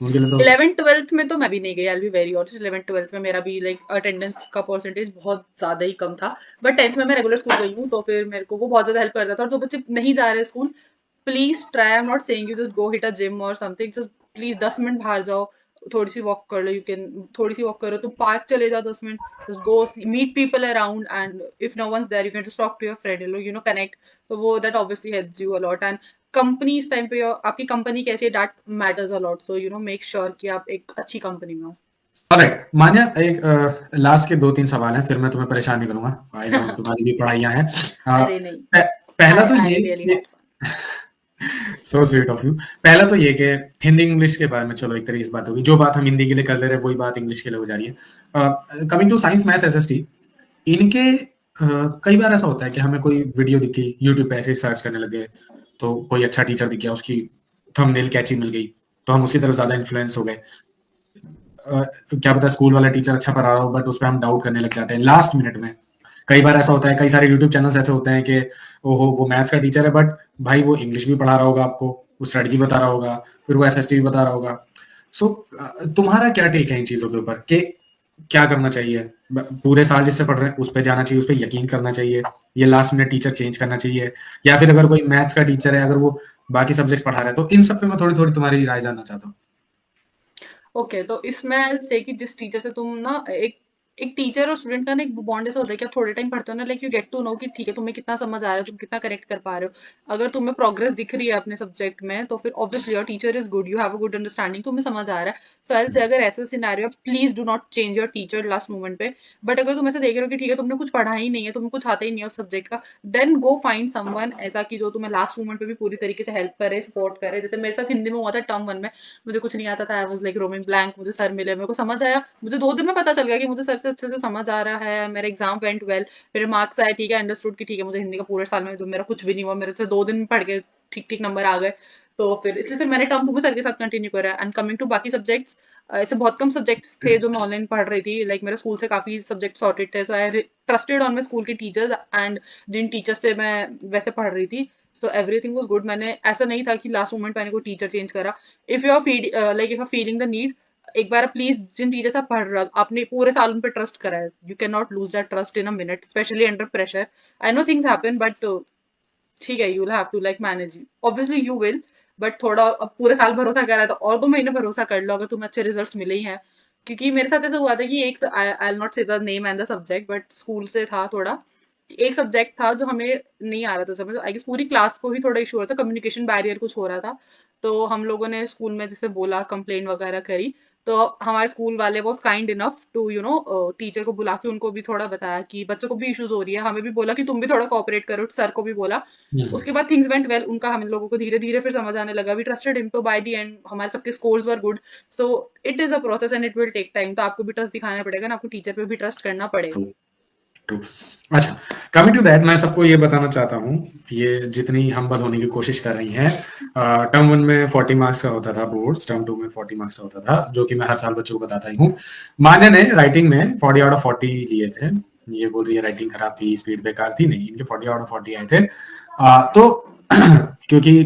उनके लिए तो। 11th 12th में तो मैं भी नहीं गई, आई be very honest. 11th 12th में मेरा भी लाइक अटेंडेंस का परसेंटेज बहुत ज्यादा ही कम था। बट 10th में मैं रेगुलर स्कूल गई हूँ, तो फिर मेरे को वो बहुत ज्यादा हेल्प करता था। और जो बच्चे नहीं जा रहे school, please try, I am not saying you just go hit a gym और समथिंग, जस्ट प्लीज 10 मिनट बाहर जाओ, थोड़ी सी वॉक कर लो, यू कैन थोड़ी सी वॉक करो, तुम पार्क चले जाओ 10 minute, just go meet people around, and if no one there you can just talk to your friend, connect. तो वो that obviously helps you a lot. And company इस time पे आपकी कंपनी कैसी है, that matters a lot, so make sure कि आप एक अच्छी कंपनी में हो। ऑलराइट मान्या, एक लास्ट के 2-3 सवाल हैं, फिर मैं तुम्हें परेशान नहीं करूंगा, आई नो तुम्हारी भी पढ़ाइयां हैं। अरे नहीं, पहला तो आई ये रियली कि have fun. So sweet of you. पहला तो ये कि हिंदी इंग्लिश के बारे में चलो एक तरीके से बात होगी, जो बात हम हिंदी के लिए कर ले रहे हैं वही बात इंग्लिश के लिए हो जा रही है। Coming to science maths SST, इनके कई बार ऐसा होता है कि हमें कोई वीडियो दिखी यूट्यूब पे, ऐसे ही सर्च करने लगे तो कोई अच्छा टीचर दिख गया, उसकी थंबनेल कैची मिल गई, तो हम उसकी तरफ ज्यादा इन्फ्लुएंस हो गए। क्या पता स्कूल वाला टीचर अच्छा पढ़ा रहा हो, बट उस पर हम डाउट करने लग जाते हैं लास्ट मिनट में। कई बार ऐसा होता है, कई सारे यूट्यूब चैनल्स ऐसे होते हैं कि ओहो वो मैथ्स का टीचर है, बट भाई वो इंग्लिश भी पढ़ा रहा होगा आपको, वो स्ट्रेटजी बता रहा होगा, फिर वो एसएसटी भी बता रहा होगा। सो तुम्हारा क्या टेक है इन चीजों के ऊपर कि क्या करना चाहिए? पूरे साल जिससे पढ़ रहे हैं उस पर जाना चाहिए, उस पर यकीन करना चाहिए, या लास्ट मिनट टीचर चेंज करना चाहिए, या फिर अगर कोई मैथ्स का टीचर है अगर वो बाकी सब्जेक्ट पढ़ा रहा है, तो इन सब पे मैं थोड़ी थोड़ी तुम्हारी राय जानना चाहता हूँ। ओके, तो इसमें से कि जिस टीचर से तुम ना एक एक टीचर और स्टूडेंट का ना एक बॉन्ड ऐसा होता है कि आप थोड़े टाइम पढ़ते हो ना, like you get to know कि ठीक है तुम्हें कितना समझ आ रहा है, तुम कितना करेक्ट कर पा रहे हो। अगर तुम्हें प्रोग्रेस दिख रही है अपने सब्जेक्ट में, तो फिर obviously your teacher is good, you have a good understanding, तुम्हें समझ आ रहा है। सो आई से अगर ऐसा scenario, please do not change your teacher last moment पे। बट अगर तुम ऐसा देख रहे हो कि ठीक है तुमने कुछ पढ़ा ही नहीं है, तुम्हें कुछ आता ही नहीं है उस सब्जेक्ट का, देन गो फाइंड समवन ऐसा कि जो तुम्हें लास्ट मोमेंट पे भी पूरी तरीके से हेल्प करे, सपोर्ट करे। जैसे मेरे साथ हिंदी में हुआ था टर्म 1 में, मुझे कुछ नहीं आता था, आई वाज लाइक रोमिंग ब्लैंक, मुझे सर मिले, मेरे को समझ आया, मुझे 2 दिन में पता चल गया कि मुझे सर से अच्छे से समझ आ रहा है, मेरा एग्जाम वेंट वेल, मेरे मार्क्स आए, ठीक है, अंडरस्टूड कि ठीक है मुझे हिंदी का पूरे साल में जो मेरा कुछ भी नहीं हुआ, मेरे से 2 दिन में पढ़ के ठीक ठीक नंबर आ गए। तो फिर इसलिए फिर मैंने टर्म 2 में सर के साथ कंटिन्यू करा। एंड कमिंग टू बाकी सब्जेक्ट्स, ऐसे बहुत कम सब्जेक्ट्स थे जो मैं ऑनलाइन पढ़ रही थी, लाइक मेरे स्कूल से काफी सब्जेक्ट सॉर्टेड थे, so I trusted on my school के टीचर्स, एंड जिन टीचर्स से मैं वैसे पढ़ रही थी, सो एवरीथिंग वाज गुड। मैंने ऐसा नहीं था कि लास्ट मोमेंट मैंने कोई टीचर चेंज करा। If you are like if are feeling the need, एक बार प्लीज जिन टीचर से आप पढ़ रहे हो, आपने पूरे साल उन पर ट्रस्ट करा है, you can not lose that trust in a minute, specially under pressure. I know things happen, but ठीक है, you will have to like manage, obviously you will. But थोड़ा अब पूरे साल भरोसा करा है तो और 2 महीने भरोसा कर लो, अगर तुम्हें अच्छे रिजल्ट्स मिले ही हैं। क्योंकि मेरे साथ ऐसा हुआ था कि एक, आई विल नॉट से the name and the subject, but school से था थोड़ा, एक सब्जेक्ट था जो हमें नहीं आ रहा था समझ, आई गेस पूरी क्लास को ही थोड़ा इशू हो रहा था, कम्युनिकेशन बैरियर कुछ हो रहा था। तो हम लोगों ने स्कूल में जैसे बोला, कंप्लेंट वगैरह करी, तो हमारे स्कूल वाले was kind enough to teacher को बुला के उनको भी थोड़ा बताया कि बच्चों को भी इश्यूज हो रही है, हमें भी बोला कि तुम भी थोड़ा कोऑपरेट करो, सर को भी बोला। उसके बाद थिंग्स वेंट वेल, उनका हम लोगों को धीरे धीरे फिर समझ आने लगा, वी ट्रस्टेड हिम, तो बाय द एंड हमारे सबके scores were good. So it is a process and it will take time, तो आपको भी ट्रस्ट दिखाना पड़ेगा ना, आपको टीचर पे भी ट्रस्ट करना पड़ेगा। ट्रू। अच्छा, कमिंग टू दैट, मैं सबको ये बताना चाहता हूँ, ये जितनी हम्बल होने की कोशिश कर रही हैं, टर्म 1 में 40 मार्क्स का होता था बोर्ड्स, टर्म 2 में 40 मार्क्स का होता था, जो कि मैं हर साल बच्चों को बताता ही हूँ। मान्या ने राइटिंग में 40 आउट ऑफ 40 लिए थे, ये बोल रही है राइटिंग खराब थी, स्पीड बेकार थी, नहीं, इनके 40 आउट ऑफ 40 आए थे। तो क्योंकि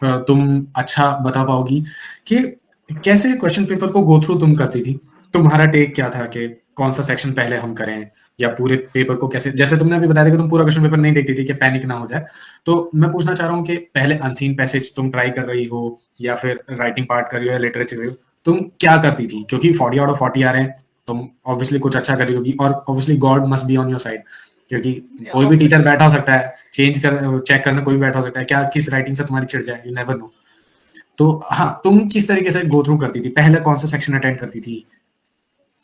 तुम अच्छा बता पाओगी कि कैसे क्वेश्चन पेपर को गो थ्रू तुम करती थी, तुम्हारा टेक क्या था कि कौन सा सेक्शन पहले हम करें, या पूरे पेपर को कैसे, जैसे तुमने अभी बताया कि तुम पूरा क्वेश्चन पेपर नहीं देखती थी कि पैनिक ना हो जाए, तो मैं पूछना चाह रहा हूँ कि पहले अनसीन पैसेज तुम ट्राई कर रही हो, या फिर राइटिंग पार्ट कर रही हो, या लिटरेचर कर रही हो, तुम क्या करती थी? क्योंकि 40 आउट ऑफ 40 आ रहे हैं, तुम ऑब्वियसली कुछ अच्छा कर रही होगी, और obviously God must be on your side, क्योंकि कोई भी टीचर बैठा हो सकता है, चेंज कर चेक करने कोई भी बैठा हो सकता है, क्या किस राइटिंग से तुम्हारी चिढ़ जाए, यू नेवर नो। तो हाँ, तुम किस तरीके से गो थ्रू करती थी, पहले कौन सा सेक्शन अटेंड करती थी?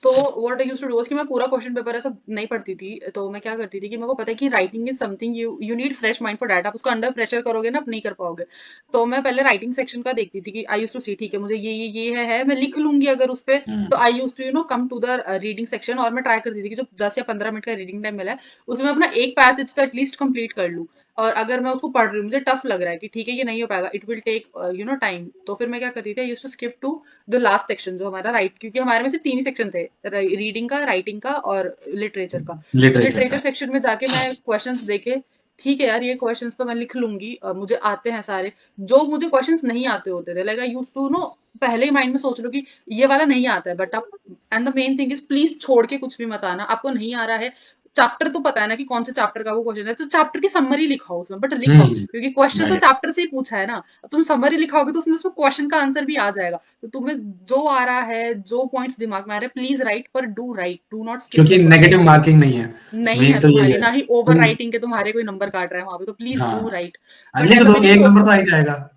तो what I used to do कि मैं पूरा क्वेश्चन पेपर ऐसा नहीं पढ़ती थी। तो मैं क्या करती थी कि मेरे को पता है कि writing is something you need fresh mind for that. आप उसको अंडर प्रेशर करोगे ना, आप नहीं कर पाओगे। तो मैं पहले राइटिंग सेक्शन का देखती थी कि आई यूज्ड टू सी, ठीक है मुझे ये है, मैं लिख लूंगी अगर उस पे। तो I used to come to the reading section, और मैं ट्राई करती थी कि जो 10 या 15 मिनट का रीडिंग टाइम मिला है उसमें अपना एक पैसेज तो एटलीस्ट कंप्लीट कर लूं। और अगर मैं उसको पढ़ रही हूँ, मुझे टफ लग रहा है कि ठीक है ये नहीं हो पाएगा, इट विल टेक टाइम, तो फिर मैं क्या करती थी, I used to skip to the last section जो हमारा राइट, क्योंकि हमारे में से 3 ही सेक्शन थे, रीडिंग का, राइटिंग का और लिटरेचर का। तो लिटरेचर लिटरेचर का। सेक्शन में जाके मैं क्वेश्चंस देखे, ठीक है यार ये क्वेश्चंस तो मैं लिख लूंगी, मुझे आते हैं सारे। जो मुझे क्वेश्चंस नहीं आते होते थे, like I used to know, पहले ही माइंड में सोच लो कि ये वाला नहीं आता है, बट आप, and the main thing is please छोड़ के कुछ भी मत आना। आपको नहीं आ रहा है, चैप्टर तो पता है ना कि कौन से चैप्टर का वो क्वेश्चन है, तो चैप्टर की समरी लिखाओ उसमें, बट लिखाओ, क्योंकि क्वेश्चन तो राइट। चैप्टर से ही पूछा है ना। अब तुम समरी लिखाओगे तो उसमें क्वेश्चन का आंसर भी आ जाएगा। तो तुम्हें जो आ रहा है, जो पॉइंट्स दिमाग में आ रहे हैं, प्लीज राइट, पर do right, do not skip क्योंकि द नेगेटिव क्वेश्चन। मार्किंग नहीं है, नहीं मेन है तो यही तुम्हारी, है ना ही ओवर तुम। राइटिंग के तुम्हारे कोई नंबर काट रहे हैं वहां पे, तो प्लीज डू हाँ, राइट। बट लिख ऐसा दो, नहीं कि एक नंबर तो आ ही जाएगा।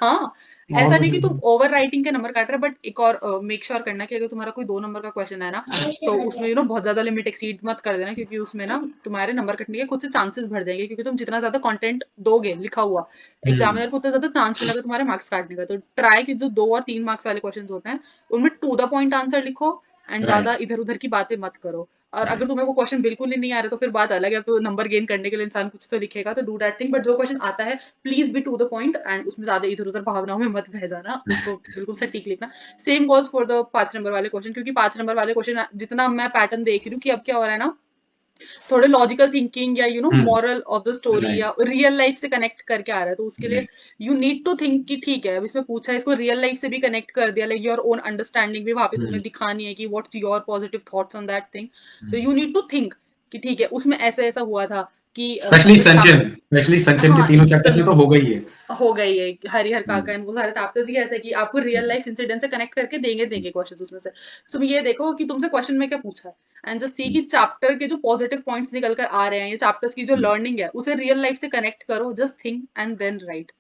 हाँ, ऐसा नहीं कि तुम ऑब्वियसली। ओवर राइटिंग के नंबर काट रहे, बट एक और मेक श्योर करना कि अगर तुम्हारा कोई 2 नंबर का क्वेश्चन है ना, तो उसमें बहुत ज्यादा लिमिट एक्सीड मत कर देना, क्योंकि उसमें ना तुम्हारे नंबर कटने के खुद से चांसेस बढ़ जाएंगे, क्योंकि तुम जितना ज्यादा कंटेंट दोगे लिखा हुआ, हम्म। एग्जामिनर को उतना ज्यादा चांस मिलेगा तुम्हारे मार्क्स काटने का। तो ट्राई कि जो 2 और 3 मार्क्स वाले क्वेश्चन होते हैं उनमें टू द पॉइंट आंसर लिखो, एंड ज्यादा राइट। इधर उधर की बातें मत करो। और अगर राइट। तुम्हें वो क्वेश्चन बिल्कुल ही नहीं आ रहा तो फिर बात अलग है, तो नंबर गेन करने के लिए इंसान कुछ तो लिखेगा, तो डू दैट थिंग। बट जो क्वेश्चन आता है, please be to the point, and उसमें ज्यादा इधर उधर भावनाओं में मत बह जाना, उसको बिल्कुल सटीक लिखना। Same goes for the 5 number वाले क्वेश्चन, क्योंकि 5 नंबर वाले क्वेश्चन जितना मैं पैटर्न देख रही हूँ कि अब क्या हो रहा है ना, थोड़े लॉजिकल थिंकिंग या moral of the story right. या रियल लाइफ से कनेक्ट करके आ रहा है, तो उसके लिए right. You need to think कि ठीक है अब इसमें पूछा है, इसको रियल लाइफ से भी कनेक्ट कर दिया, लाइक योर ओन अंडरस्टैंडिंग भी वहां पे तुम्हें दिखानी है कि what's your positive thoughts on that thing. तो यू नीड टू थिंक कि ठीक है उसमें ऐसा ऐसा हुआ था कि स्पेशली एक संचयन, स्पेशली संचयन के हाँ तीनों चैप्टर्स में तो हो गई है। हो गई है, हरिहर हम्म। काका एंड वो सारे चैप्टर्स ही ऐसे हैं कि आपको रियल लाइफ इंसिडेंट से कनेक्ट करके देंगे देंगे क्वेश्चंस उसमें से। तुम ये देखो कि तुमसे क्वेश्चन में क्या पूछा है, एंड जस्ट सी कि चैप्टर के जो पॉजिटिव पॉइंट्स निकल कर आ रहे हैं, ये चैप्टर्स की जो लर्निंग है उसे रियल लाइफ से कनेक्ट करो, just think and then write.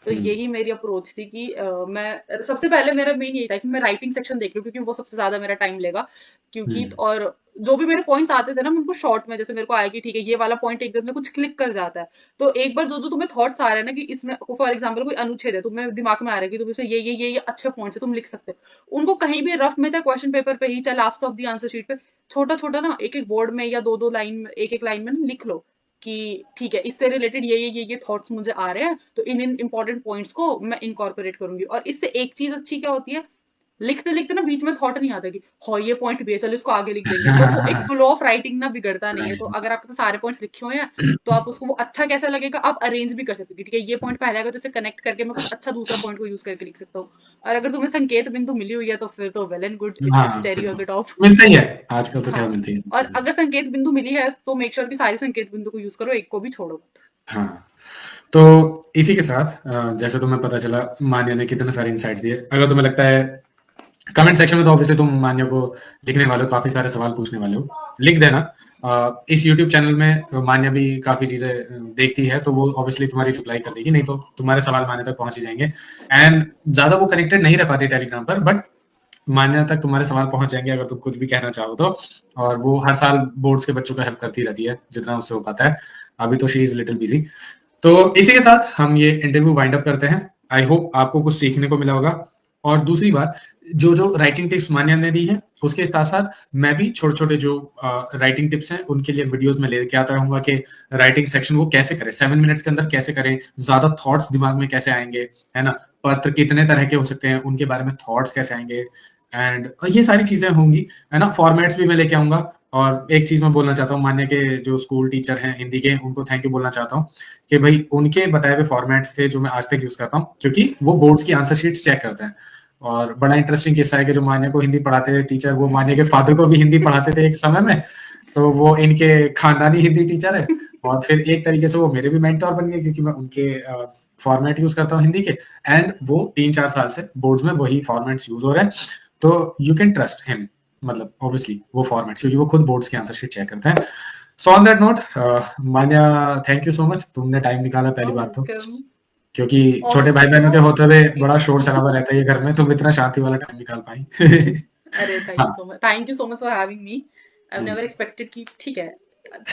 तो यही मेरी अप्रोच थी कि मैं सबसे पहले मेरा मेन यही था कि मैं राइटिंग सेक्शन देख लूं, क्योंकि वो सबसे ज्यादा मेरा टाइम लेगा। क्योंकि और जो भी मेरे पॉइंट्स आते थे ना, मैं उनको शॉर्ट में, जैसे मेरे को आया कि ठीक है ये वाला पॉइंट एकदम से कुछ क्लिक कर जाता है, तो एक बार जो जो तुम्हें थॉट्स आ रहे हैं ना कि इसमें फॉर एग्जाम्पल कोई अनुच्छेद है, तुम्हें दिमाग में आ रहा है कि तुम इसमें ये अच्छे पॉइंट्स है, तुम लिख सकते हो उनको कहीं भी रफ में, चाहे क्वेश्चन पेपर पे ही, चाहे last of the answer sheet पे, छोटा छोटा ना एक एक वर्ड में या दो दो लाइन में, एक एक लाइन में ना लिख लो कि ठीक है इससे रिलेटेड ये थॉट्स मुझे आ रहे हैं, तो इन इन इंपॉर्टेंट पॉइंट्स को मैं इनकॉर्पोरेट करूंगी। और इससे एक चीज अच्छी क्या होती है, लिखते लिखते ना बीच में थॉट नहीं आता कि हाँ ये पॉइंट भी है, चलो इसको आगे लिख देंगे, तो वो एक फ्लो ऑफ राइटिंग ना बिगड़ता नहीं है। तो राइट। अगर आपके पास सारे पॉइंट्स लिखे हुए हैं, तो आप उसको वो अच्छा कैसा लगेगा आप अरेंज भी कर सकते हो कि ठीक है ये पॉइंट पहले आएगा तो इसे कनेक्ट करके मैं कुछ अच्छा दूसरा पॉइंट को यूज करके लिख सकता हूँ। और अगर तुम्हें संकेत बिंदु मिली हुई है तो फिर तो वेल एंड गुड, इट्स हाँ, चेरी फिर ऑन तो द टॉप। मिलता ही है, आजकल तो हाँ, क्या मिलती है और सबको। अगर संकेत बिंदु मिली है तो मेक श्योर कि सारी संकेत बिंदु को यूज करो, एक को भी छोड़ो मत। हाँ, तो इसी के साथ जैसे तुम्हें पता चला मान्या ने कितने सारे इंसाइट्स दिए, अगर तुम्हें लगता है कमेंट सेक्शन में, तो ऑब्वियसली तुम मान्या को लिखने वाले हो, काफी सारे सवाल पूछने वाले हो, लिख देना। इस यूट्यूब चैनल में मान्या भी काफी चीजें देखती है, तो वो ऑब्वियसली तुम्हारी रिप्लाई कर देगी, नहीं तो तुम्हारे सवाल मान्या तक पहुंच ही जाएंगे। एंड ज्यादा वो कनेक्टेड नहीं रह पाती टेलीग्राम पर, बट मान्या तक तुम्हारे सवाल पहुंच जाएंगे अगर तुम कुछ भी कहना चाहो तो। और वो हर साल बोर्ड्स के बच्चों का हेल्प करती रहती है जितना उससे हो पाता है। अभी तो शी इज लिटिल बिजी। तो इसी के साथ हम ये इंटरव्यू वाइंड अप करते हैं। आई होप आपको कुछ सीखने को मिला होगा। और दूसरी बात, जो जो राइटिंग टिप्स मान्या ने दी हैं, उसके साथ साथ मैं भी छोटे छोटे जो राइटिंग टिप्स हैं उनके लिए वीडियोस में लेके आता रहूंगा कि राइटिंग सेक्शन को कैसे करें, 7 मिनट्स के अंदर कैसे करें, ज्यादा थॉट्स दिमाग में कैसे आएंगे, है ना, पत्र कितने तरह के हो सकते हैं, उनके बारे में थॉट्स कैसे आएंगे, एंड ये सारी चीजें होंगी, है ना। फॉर्मेट्स भी मैं लेके आऊंगा। और एक चीज मैं बोलना चाहता हूँ, मान्य के जो स्कूल टीचर हैं हिंदी के, उनको थैंक यू बोलना चाहता हूँ कि भाई उनके बताए हुए फॉर्मेट्स थे जो मैं आज तक यूज करता हूँ, क्योंकि वो बोर्ड्स की आंसर शीट्स चेक करते हैं। और बड़ा इंटरेस्टिंग किस्सा है कि जो मान्य को हिंदी पढ़ाते थे टीचर, वो मान्य के फादर को भी हिंदी पढ़ाते थे एक समय में, तो वो इनके खानदानी हिंदी टीचर है। और फिर एक तरीके से वो मेरे भी मेंटोर बन गए, क्योंकि मैं उनके फॉर्मेट यूज करता हूँ हिंदी के, एंड वो 3-4 साल से बोर्ड्स में वही फॉर्मेट्स यूज हो रहे हैं। तो यू कैन ट्रस्ट हिम, मतलब ऑब्वियसली वो फॉर्मेट्स, क्योंकि वो खुद बोर्ड्स की आंसर शीट चेक करते हैं। So on that note, Manya, thank you so much, तुमने टाइम निकाला पहली बात तो, वेलकम। क्योंकि छोटे भाई ऑल्सो बहनों के होते हुए बड़ा शोर शराबा रहता है ये घर में, तुम इतना शांति वाला टाइम निकाल पाई। अरे हाँ thank you so much for having me. I have never expected कि ठीक है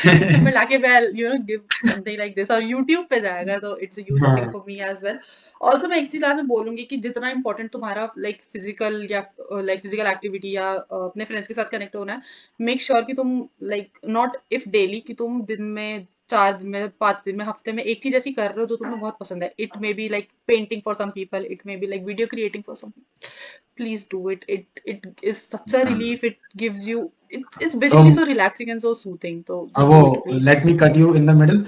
यूट्यूब पे लाके मैं गिव समथिंग लाइक दिस और यूट्यूब पे जाएगा, तो इट्स अ ह्यूज थिंग हाँ for me as well. Also मैं एक चीज आज मैं बोलूंगी कि जितना इंपॉर्टेंट तुम्हारा लाइक फिजिकल या लाइक फिजिकल एक्टिविटी या अपने फ्रेंड्स के साथ कनेक्ट होना है, मेक श्योर कि तुम लाइक नॉट इफ डेली, कि तुम दिन में 4 दिन में 5 दिन में हफ्ते में एक चीज ऐसी कर रहे हो जो तुम्हें बहुत पसंद है। It may be like painting for some people, it may be like video creating for some, please do it. It is such a हाँ। relief. It gives you, it's तो basically so relaxing and so soothing. So अब just वो do it, please. Let me cut you in the middle,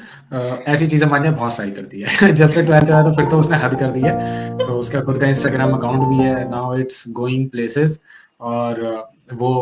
ऐसी चीजें मान्या बहुत सारी करती है। जब से 12th आया तो फिर तो उसने हद कर दी है। तो उसका खुद का इंस्टाग्राम अकाउंट भी है, नाउ इट्स गोइंग प्लेसेस। और वो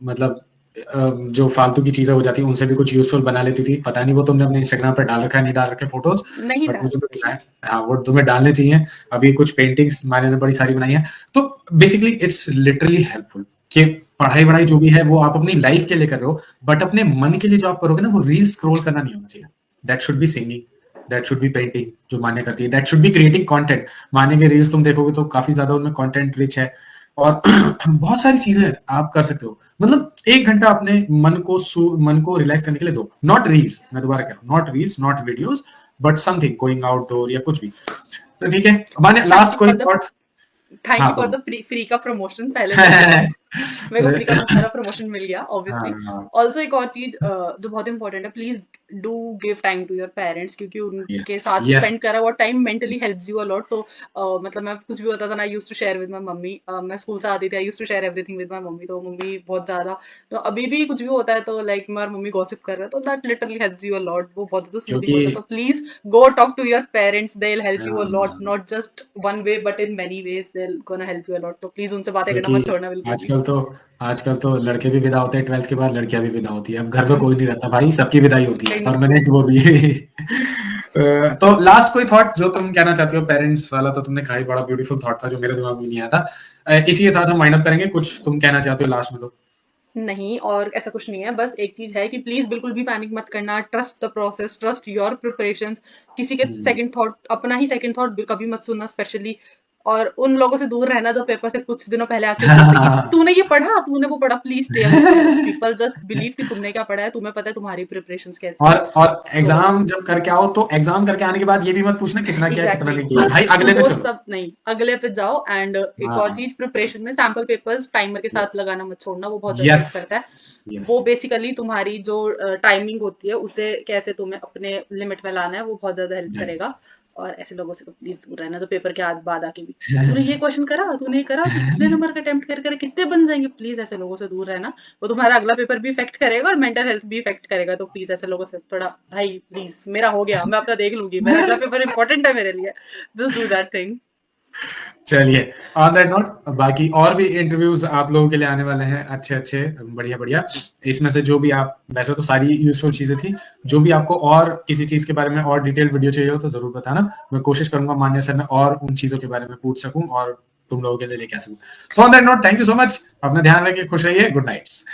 मतलब जो फालतू की चीजें हो जाती है उनसे भी कुछ यूजफुल बना लेती थी। पता नहीं वो तुमने अपने इंस्टाग्राम पर डाल रखा है नहीं डाल रखे फोटोज, नहीं बट मुझे तो डालती। दिखाया। हाँ वो तुम्हें डालने चाहिए। अभी कुछ पेंटिंग्स मान्या ने बड़ी सारी बनाई है। तो बेसिकली इट्स लिटरली हेल्पफुल कि पढ़ाई वढ़ाई जो भी है वो आप अपनी लाइफ के लिए कर रहे हो, बट अपने मन के लिए जो आप करोगे ना वो रील स्क्रॉल करना नहीं होना चाहिए। That should be singing, that should be painting जो मान्य करती है, that should be creating content. मान्य के रील्स तुम देखोगे तो काफी ज्यादा उनमें कंटेंट रिच है। और बहुत सारी चीजें आप कर सकते हो। मतलब 1 घंटा अपने मन को रिलैक्स करने के लिए दो। नॉट रील्स, मैं दोबारा कह रहा हूँ, not reels not videos, but something going outdoor या कुछ भी। तो ठीक है मान्य, थैंक लास्ट यू कोई फॉर द थॉट? थैंक हाँ यू फॉर बोलो। द फ्री का प्रमोशन पहले तो। मेरे को फ्री का बहुत सारा प्रमोशन मिल गया ऑब्वियसली। हाँ ऑल्सो एक और चीज जो बहुत इंपॉर्टेंट है, please do give time to your parents, क्योंकि उनके यस साथ यस। स्पेंड करा हुआ time mentally helps you a lot. तो मतलब मैं कुछ भी होता था ना, I used to share with my mummy. मैं स्कूल से आती थी, I used to share everything with my mummy. तो मम्मी बहुत ज्यादा, तो अभी भी कुछ भी होता है तो लाइक मैं और मम्मी गॉसिप कर रहे हैं, तो that literally helps you a lot. वो बहुत ज्यादा सूदिंग क्योंकि होता है। तो please go talk to your parents, they will help you a lot, हाँ, not just one way but in many ways they will gonna help you a lot. तो please उनसे बातें करना मत क्योंकि छोड़ना बिल्कुल भी। आजकल तो आजकल तो लड़के भी विदा होते हैं 12th के बाद, लड़कियां भी विदा होती है। अब घर में कोई नहीं रहता भाई, सबकी विदाई होती है, एंड परमानेंट वो भी। तो लास्ट कोई थॉट जो तुम कहना चाहती हो? पेरेंट्स वाला तो तुमने कहा ही, बड़ा ब्यूटीफुल थॉट था जो मेरे दिमाग में नहीं आया था। इसी के साथ हम वाइंड अप करेंगे। कुछ तुम कहना चाहते हो लास्ट में तो? नहीं, और ऐसा कुछ नहीं है। बस एक चीज है कि प्लीज बिल्कुल भी पैनिक मत करना। Trust the process, trust your preparations. किसी के हम्म। सेकंड थॉट, अपना ही सेकंड थॉट कभी मत सुनना स्पेशली। और उन लोगों से दूर रहना जो पेपर से कुछ दिनों पहले आके बोलते कि तूने ये पढ़ा, तूने वो पढ़ा। Please stay away from those people. Just believe कि तुमने क्या पढ़ा है, तुम्हें पता है तुम्हारी प्रिपरेशंस कैसी है। और तो एग्जाम जब करके आओ तो एग्जाम करके आने के बाद ये भी मत पूछना कितना किया है कितना एग्जैक्टली नहीं किया, भाई exactly. अगले पे वो चलो। सब नहीं, अगले पे जाओ। एंड एक और हाँ। चीज, प्रिपरेशन में सैम्पल पेपर्स टाइमर के यस साथ लगाना मत छोड़ना, वो बहुत ज्यादा यस हेल्प करता है। यस। वो बेसिकली तुम्हारी जो टाइमिंग होती है उसे कैसे तुम्हें अपने लिमिट में लाना है, वो बहुत ज्यादा हेल्प करेगा। और ऐसे लोगों से तो प्लीज दूर रहना जो पेपर के बाद आके भी तूने ये क्वेश्चन करा, तूने ये करा, तू कितने नंबर का अटेम्प्ट कर कितने बन जाएंगे। प्लीज ऐसे लोगों से दूर रहना। वो तुम्हारा अगला पेपर भी इफेक्ट करेगा और मेंटल हेल्थ भी इफेक्ट करेगा। तो प्लीज ऐसे लोगों से थोड़ा, भाई प्लीज मेरा हो गया, मैं अपना देख लूंगी, मेरा अगला पेपर इंपॉर्टेंट है मेरे लिए। Just do that thing. चलिए, ऑन दैट नोट बाकी और भी इंटरव्यूज आप लोगों के लिए आने वाले हैं, अच्छे अच्छे, बढ़िया बढ़िया। इसमें से जो भी आप, वैसे तो सारी यूजफुल चीजें थी, जो भी आपको और किसी चीज के बारे में और डिटेल वीडियो चाहिए हो तो जरूर बताना। मैं कोशिश करूंगा मान्या सर मैं और उन चीजों के बारे में पूछ सकूं और तुम लोगों के लिए लेके आ सकूं। So on that note thank you so much. अपना ध्यान रखिए, खुश रहिए, गुड नाइट्स।